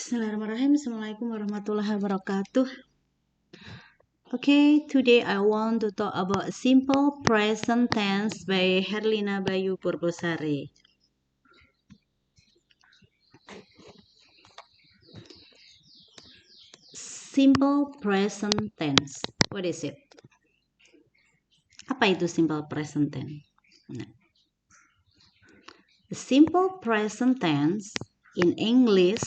Bismillahirrahmanirrahim. Assalamualaikum warahmatullahi wabarakatuh. Okay, today I want to talk about simple present tense by Herlina Bayu Purwosari. Simple present tense. What is it? Apa itu simple present tense? Nah, the simple present tense in English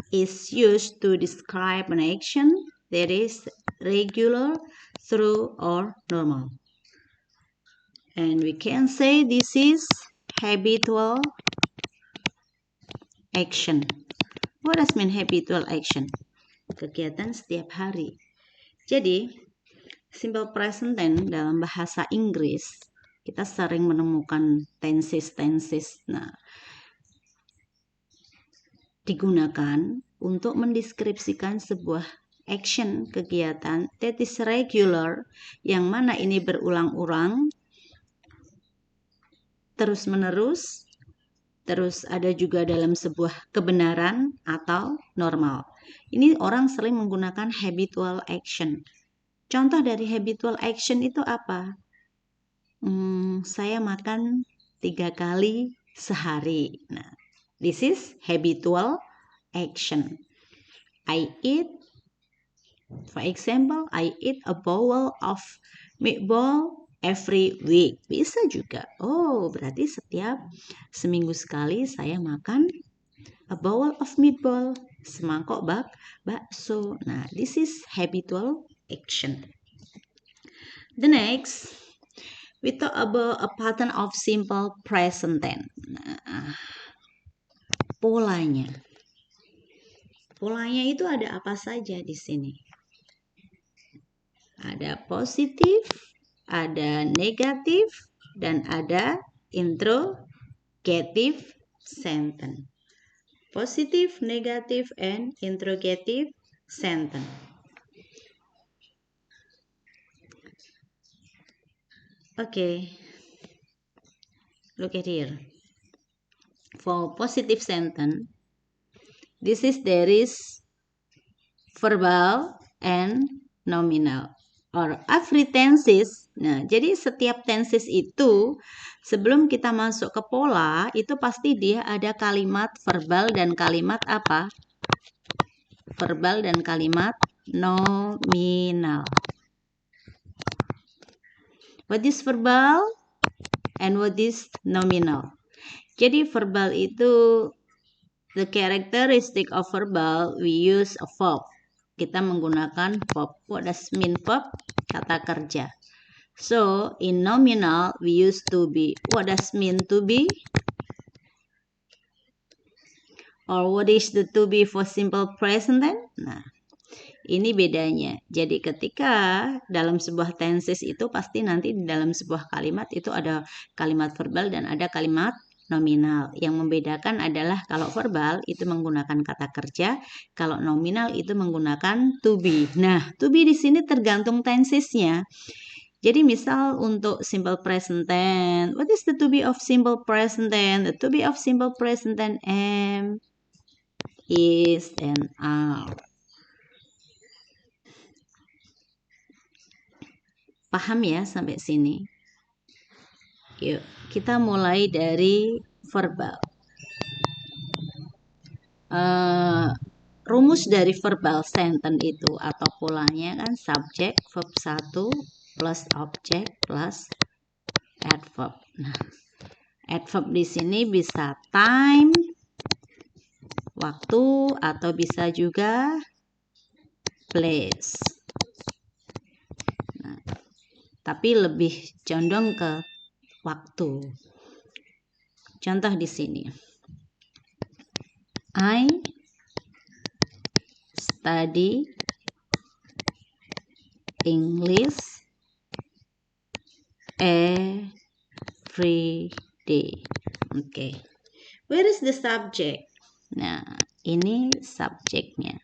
is used to describe an action that is regular, true, or normal. And we can say this is habitual action. What does mean habitual action? Kegiatan setiap hari. Jadi, simple present tense dalam bahasa Inggris, kita sering menemukan tenses. Nah, digunakan untuk mendeskripsikan sebuah action, kegiatan that is regular, yang mana ini berulang-ulang, terus-menerus, terus ada juga dalam sebuah kebenaran atau normal. Ini orang sering menggunakan habitual action. Contoh dari habitual action itu apa? Saya makan 3 kali sehari. Nah, this is habitual action. I eat, for example, I eat a bowl of meatball every week. Bisa juga. Oh, berarti setiap seminggu sekali saya makan a bowl of meatball, semangkok bakso. Nah, this is habitual action. The next, we talk about a pattern of simple present tense. Nah, polanya. Polanya itu ada apa saja di sini? Ada positif, ada negatif, dan ada interrogative sentence. Positive, negative, and interrogative sentence. Okay, look at here. For positive sentence, there is verbal and nominal or every tenses. Nah, jadi setiap tenses itu sebelum kita masuk ke pola itu pasti dia ada kalimat verbal dan kalimat apa? Verbal dan kalimat nominal. What is verbal and what is nominal? Jadi verbal itu, the characteristic of verbal, we use a verb. Kita menggunakan verb. What does mean verb? Kata kerja. So, in nominal, we use to be. What does mean to be? Or what is the to be for simple present tense? Nah, ini bedanya. Jadi ketika dalam sebuah tenses itu pasti nanti di dalam sebuah kalimat itu ada kalimat verbal dan ada kalimat nominal. Yang membedakan adalah kalau verbal itu menggunakan kata kerja, kalau nominal itu menggunakan to be. Nah, to be di sini tergantung tensesnya. Jadi misal untuk simple present tense, what is the to be of simple present tense? The to be of simple present tense am, is, and are. Paham ya sampai sini? Yuk, kita mulai dari verbal. Rumus dari verbal sentence itu atau polanya kan subjek verb 1 plus objek plus adverb. Nah, adverb di sini bisa time, waktu, atau bisa juga place. Nah, tapi lebih condong ke waktu. Contoh di sini. I study English every day. Okay. Where is the subject? Nah, ini subjeknya.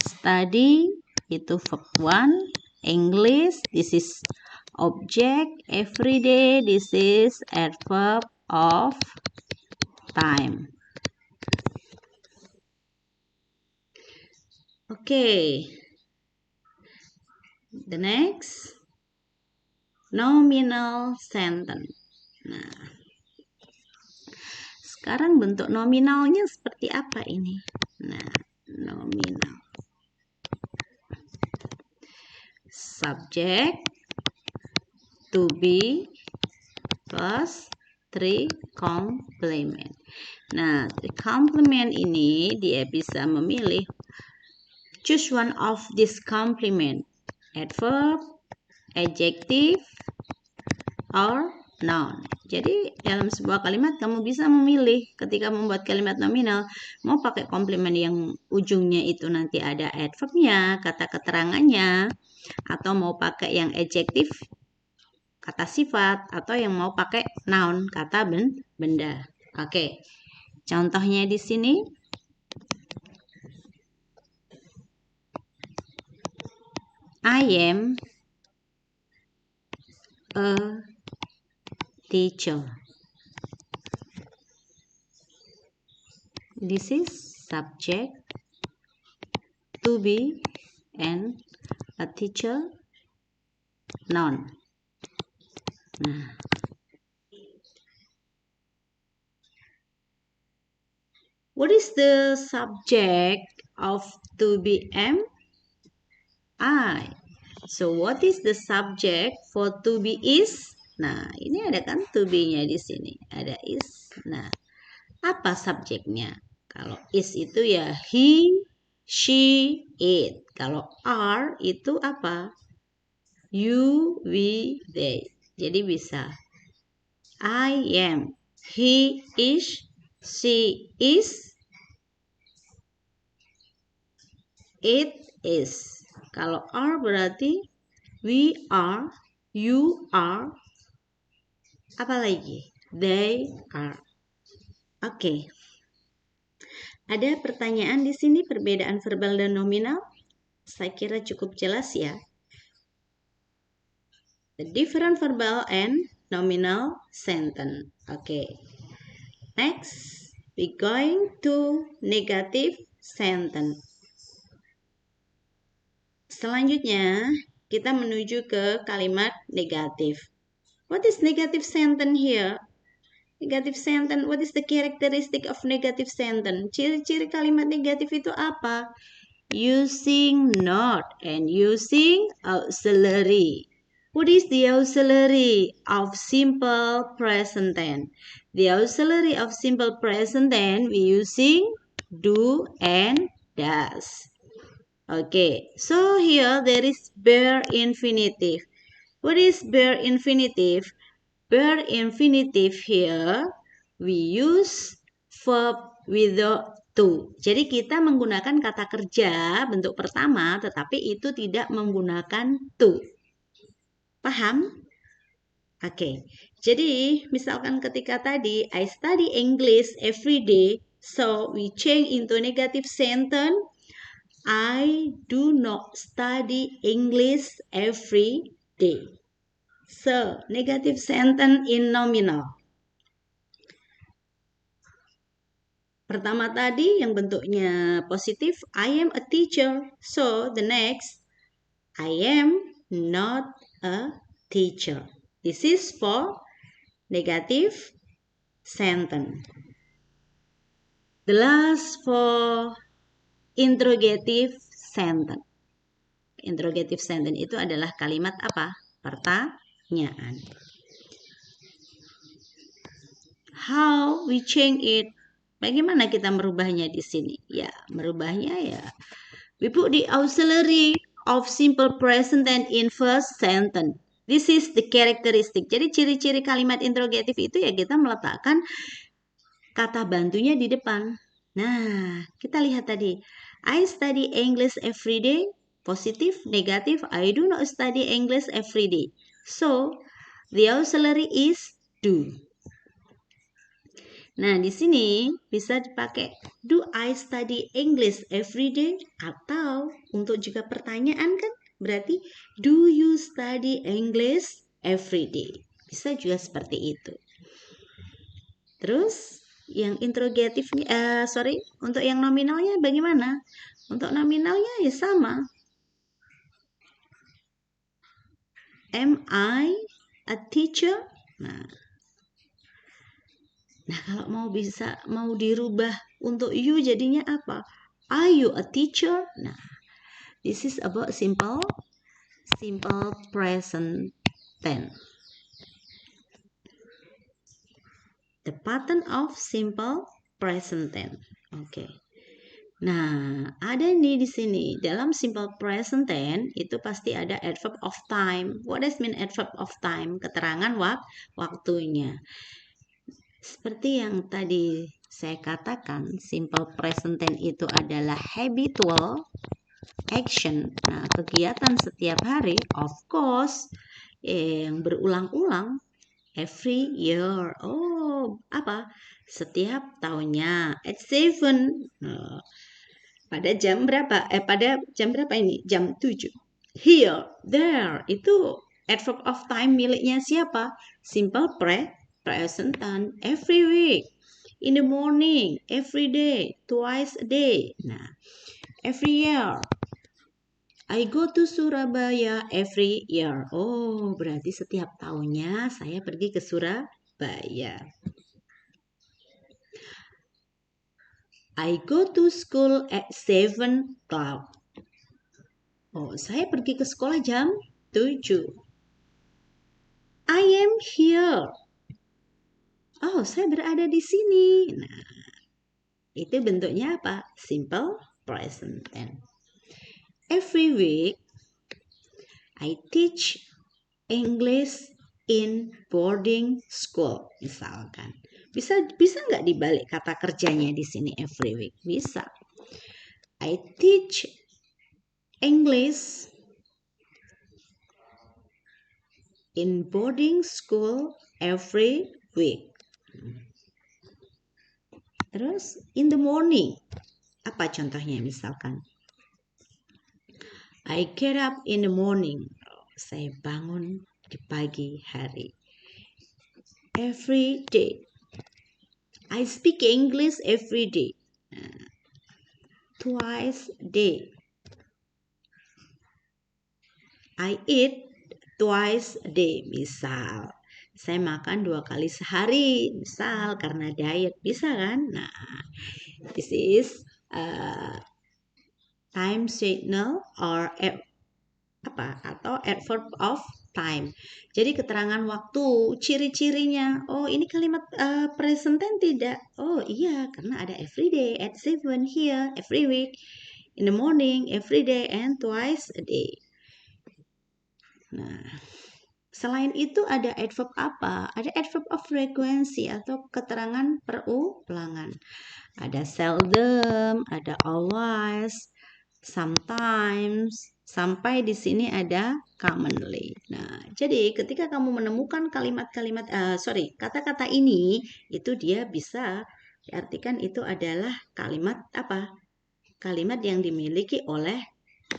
Study itu verb 1, English this is object, every day this is adverb of time. Okay. The next, nominal sentence. Nah, sekarang bentuk nominalnya seperti apa ini? Nah, nominal. Subject, to be, plus 3 complement. Nah, 3 complement ini dia bisa memilih choose one of this complement. Adverb, adjective, or noun. Jadi dalam sebuah kalimat kamu bisa memilih ketika membuat kalimat nominal mau pakai komplement yang ujungnya itu nanti ada adverbnya, kata keterangannya, atau mau pakai yang adjektif, kata sifat, atau yang mau pakai noun, kata benda. Oke. Contohnya di sini I am a teacher. This is subject, to be, and a teacher, noun. Nah, what is the subject of to be am? I. So what is the subject for to be is? Nah, ini ada kan to be-nya di sini. Ada is. Nah, apa subjeknya? Kalau is itu ya he, she, it. Kalau are itu apa? You, we, they. Jadi bisa I am, he is, she is, it is. Kalau are berarti we are, you are, apa lagi? They are. Oke. Ada pertanyaan di sini perbedaan verbal dan nominal? Saya kira cukup jelas ya. The different verbal and nominal sentence. Okay. Next, we going to negative sentence. Selanjutnya, kita menuju ke kalimat negatif. What is negative sentence here? Negative sentence, what is the characteristic of negative sentence? Ciri-ciri kalimat negatif itu apa? Using not and using auxiliary. What is the auxiliary of simple present tense? The auxiliary of simple present tense we using do and does. Okay, so here there is bare infinitive. What is bare infinitive? Bare infinitive here we use verb with the to. Jadi kita menggunakan kata kerja bentuk pertama tetapi itu tidak menggunakan to. Paham? Oke. Jadi misalkan ketika tadi I study English every day, so we change into negative sentence. I do not study English every day. So, negative sentence in nominal. Pertama tadi yang bentuknya positif, I am a teacher. So, the next, I am not a teacher. This is for negative sentence. The last for interrogative sentence. Interrogative sentence itu adalah kalimat apa? Pertanyaan. How we change it? Bagaimana kita merubahnya di sini? Ya, merubahnya ya. We put the auxiliary of simple present tense in first sentence. This is the characteristic. Jadi ciri-ciri kalimat interrogatif itu ya kita meletakkan kata bantunya di depan. Nah, kita lihat tadi. I study English every day. Positif, negatif. I do not study English every day. So, the auxiliary is do. Nah, di sini bisa dipakai do I study English every day? Atau untuk juga pertanyaan kan berarti do you study English every day? Bisa juga seperti itu. Terus yang interrogatif untuk yang nominalnya bagaimana? Untuk nominalnya ya sama. Am I a teacher? Nah, kalau mau dirubah untuk you jadinya apa? Are you a teacher? Nah, this is about simple present tense. The pattern of simple present tense. Oke. Nah, ada nih di sini. Dalam simple present tense itu pasti ada adverb of time. What does mean adverb of time? Keterangan waktunya. Seperti yang tadi saya katakan, simple present tense itu adalah habitual action. Nah, kegiatan setiap hari, of course, yang berulang-ulang every year. Oh, apa? Setiap tahunnya. At 7. Pada jam berapa? Pada jam berapa ini? Jam 7. Here, there. Itu adverb of time miliknya siapa? Simple present tense. Every week. In the morning. Every day. Twice a day. Nah, every year. I go to Surabaya every year. Oh, berarti setiap tahunnya saya pergi ke Surabaya. I go to school at 7 o'clock. Oh, saya pergi ke sekolah jam 7. I am here. Oh, saya berada di sini. Nah, itu bentuknya apa? Simple present tense. Every week, I teach English in boarding school, misalkan. Bisa nggak dibalik kata kerjanya di sini every week? Bisa. I teach English in boarding school every week. Terus in the morning, apa contohnya misalkan? I get up in the morning. Saya bangun di pagi hari. Every day. I speak English every day. Twice a day. I eat twice a day. Misal, saya makan 2 kali sehari. Misal, karena diet. Bisa kan? Nah, this is time signal or atau adverb of time. Jadi keterangan waktu, ciri-cirinya. Oh, ini kalimat present tense tidak? Oh, iya, karena ada every day, at 7 here, every week, in the morning, every day, and twice a day. Nah, selain itu ada adverb apa? Ada adverb of frequency atau keterangan perulangan. Ada seldom, ada always, sometimes, sampai di sini ada commonly. Nah, jadi ketika kamu menemukan kata-kata ini, itu dia bisa diartikan itu adalah kalimat apa? Kalimat yang dimiliki oleh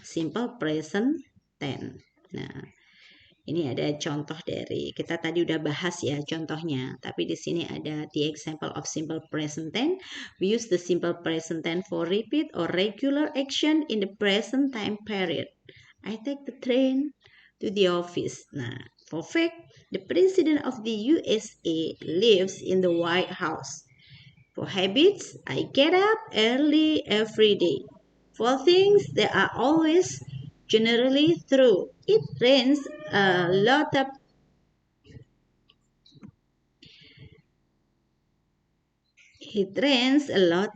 simple present tense. Nah, ini ada contoh dari kita tadi udah bahas ya contohnya, tapi di sini ada the example of simple present tense. We use the simple present tense for repeat or regular action in the present time period. I take the train to the office. Nah, for fact, the president of the USA lives in the White House. For habits, I get up early every day. For things, they are always generally true. It rains a lot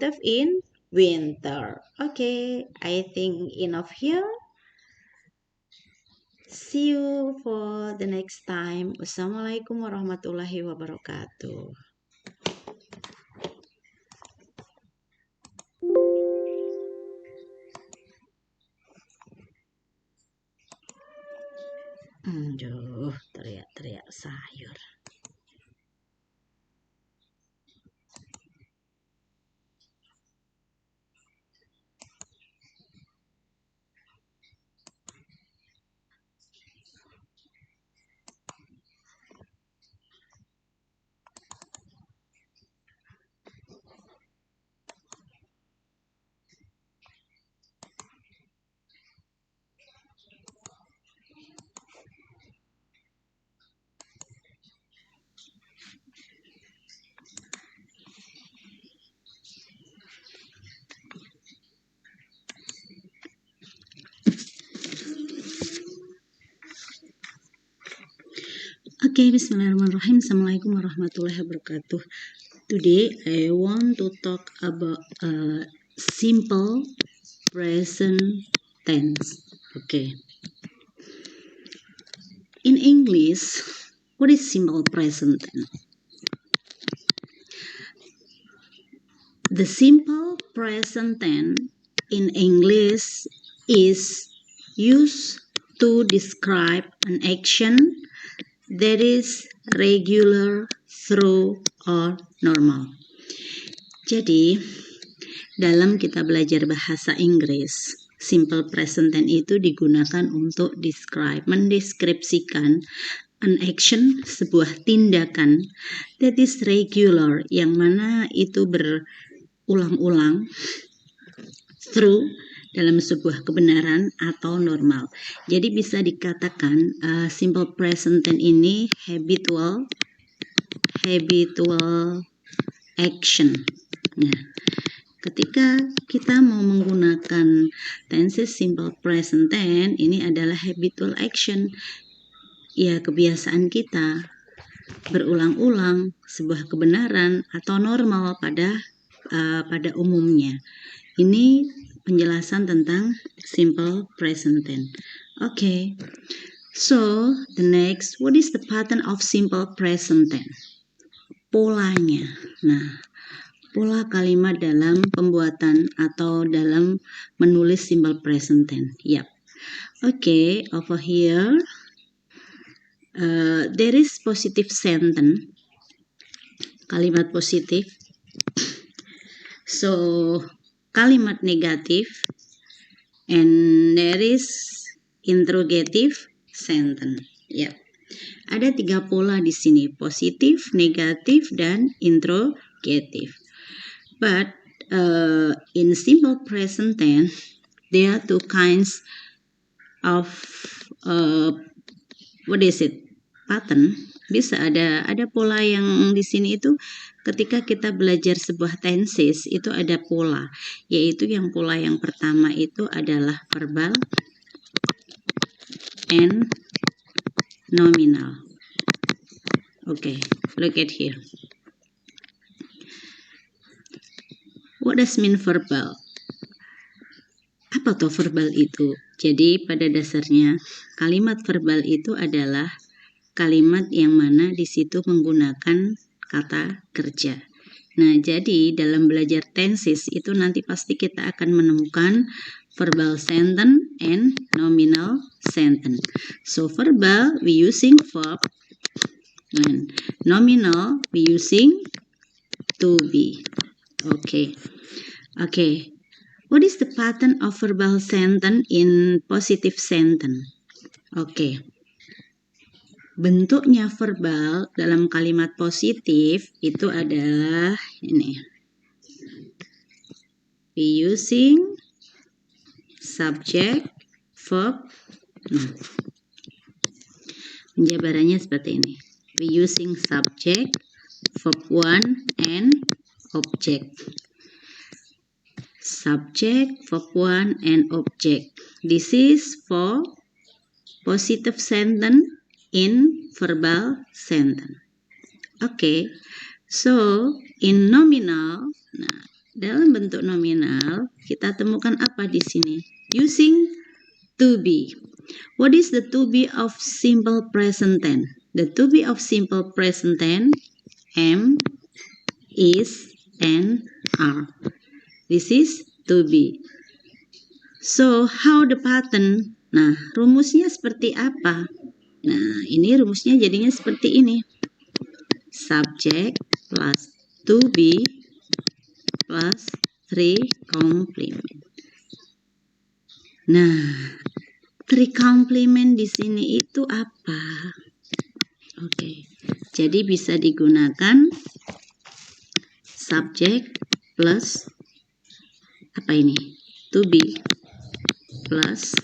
of in winter. Okay, I think enough here. See you for the next time. Wassalamualaikum warahmatullahi wabarakatuh. Aduh, teriak-teriak sayur. Okay, bismillahirrahmanirrahim. Assalamualaikum warahmatullahi wabarakatuh. Today I want to talk about simple present tense. Okay. In English, what is simple present tense? The simple present tense in English is used to describe an action that is regular, through, or normal. Jadi, dalam kita belajar bahasa Inggris, simple present tense itu digunakan untuk mendeskripsikan an action, sebuah tindakan that is regular, yang mana itu berulang-ulang, through, dalam sebuah kebenaran, atau normal. Jadi bisa dikatakan simple present tense ini habitual action. Nah, ketika kita mau menggunakan tenses simple present tense, ini adalah habitual action. Ya, kebiasaan kita berulang-ulang sebuah kebenaran atau normal pada umumnya. Ini penjelasan tentang simple present tense. Okay. So, the next, what is the pattern of simple present tense? Polanya. Nah, pola kalimat dalam pembuatan atau dalam menulis simple present tense. Yep. Okay, over here there is positive sentence, kalimat positif. So, kalimat negatif, and there is interrogative sentence. Yep. Ada 3 pola di sini, positif, negatif, dan interrogative. But in simple present tense, there are 2 kinds of pattern. Bisa ada pola yang di sini itu ketika kita belajar sebuah tenses itu ada pola, yaitu yang pola yang pertama itu adalah verbal and nominal. Okay, look at here. What does mean verbal? Apa tuh verbal itu? Jadi pada dasarnya kalimat verbal itu adalah kalimat yang mana di situ menggunakan kata kerja. Nah, jadi dalam belajar tenses itu nanti pasti kita akan menemukan verbal sentence and nominal sentence. So verbal we using verb, and nominal we using to be. Okay. What is the pattern of verbal sentence in positive sentence? Okay. Bentuknya verbal dalam kalimat positif itu adalah ini. We using subject, verb. Nah, penjabarannya seperti ini. We using subject, verb 1, and object. Subject, verb 1, and object. This is for positive sentence in verbal sentence. Okay, so in nominal, nah dalam bentuk nominal kita temukan apa di sini? Using to be. What is the to be of simple present tense? The to be of simple present tense am, is, and are. This is to be. So how the pattern? Nah, rumusnya seperti apa? Nah, ini rumusnya jadinya seperti ini. Subject plus to be plus 3 complement. Nah, 3 complement di sini itu apa? Oke. Jadi bisa digunakan subject plus apa ini? To be plus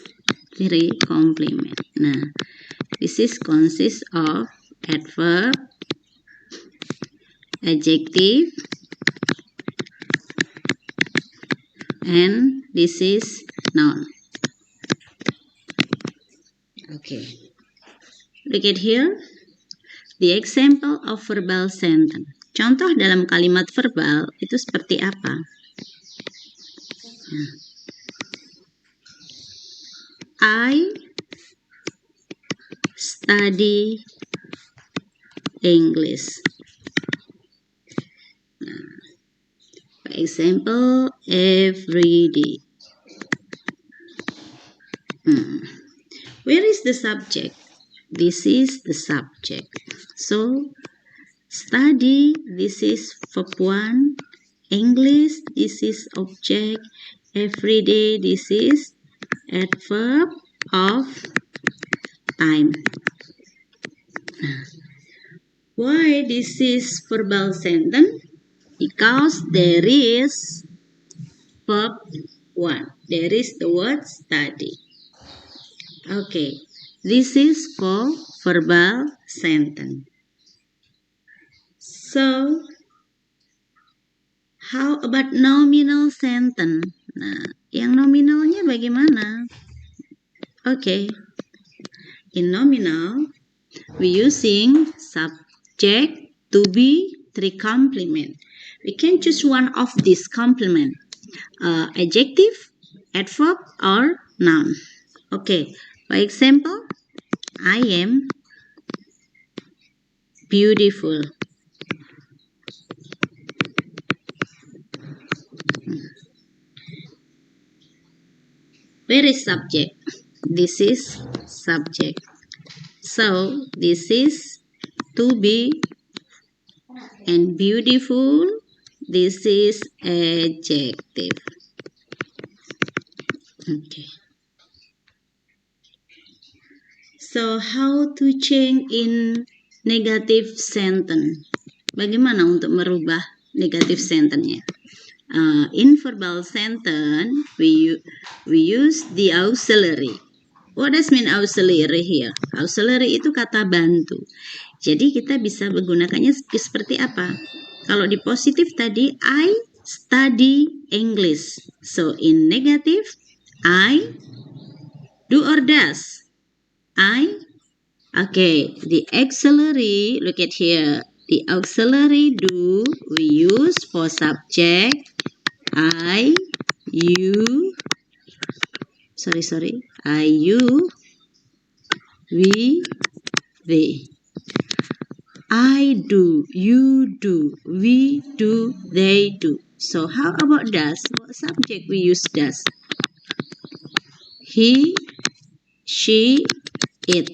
3 complement. Nah, this is consists of adverb, adjective, and this is noun. Okay, look at here. The example of verbal sentence. Contoh dalam kalimat verbal itu seperti apa? I study English. For example, every day. Where is the subject? This is the subject. So, study, this is verb 1. English, this is object. Every day, this is adverb of time. Why this is verbal sentence? Because there is verb 1. There is the word study. Okay, this is for verbal sentence. So, how about nominal sentence? Nah, yang nominalnya bagaimana? Okay, in nominal, we using subject to be 3 complement. We can choose one of these complement, adjective, adverb, or noun. Okay, for example, I am beautiful. Where is subject? This is subject. So, this is to be and beautiful. This is adjective. Okay. So, how to change in negative sentence? Bagaimana untuk merubah negative sentence-nya? In verbal sentence, we use the auxiliary. What does mean auxiliary here? Auxiliary itu kata bantu. Jadi kita bisa menggunakannya seperti apa? Kalau di positif tadi, I study English. So, in negative, I do or does? Okay, the auxiliary, look at here. The auxiliary do we use for subject I, you, I, you, we, they. I do, you do, we do, they do. So how about does? What subject we use does? He, she, it.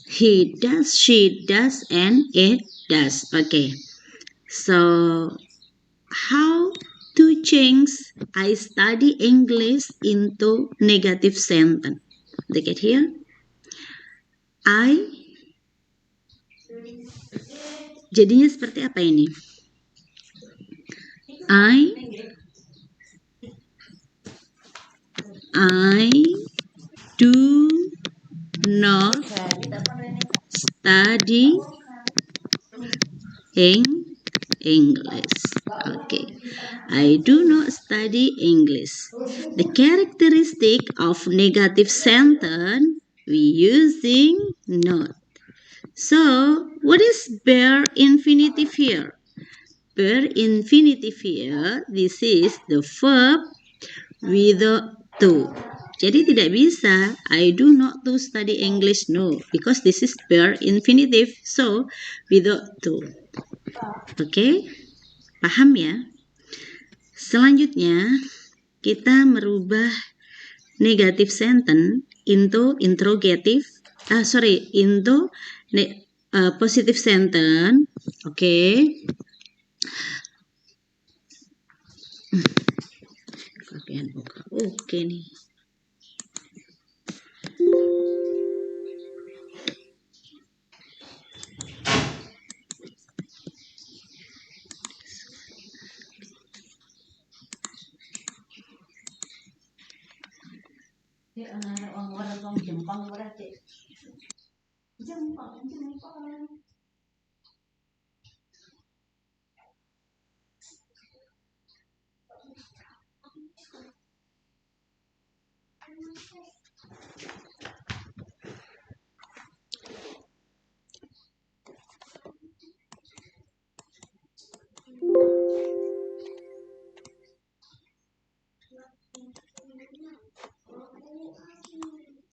He does, she does, and it does. Okay. So how to change I study English into negative sentence? Look at here. Jadinya seperti apa ini? I do not study English. Okay. I do not study English. The characteristic of negative sentence we using not. So, what is bare infinitive here? Bare infinitive here, this is the verb with the to. Jadi tidak bisa I do not to study English, no, because this is bare infinitive, so without to. Oke, paham ya? Selanjutnya kita merubah negative sentence into interrogative, into positive sentence. Oke. Oke nih. Jempang berarti. Jempang.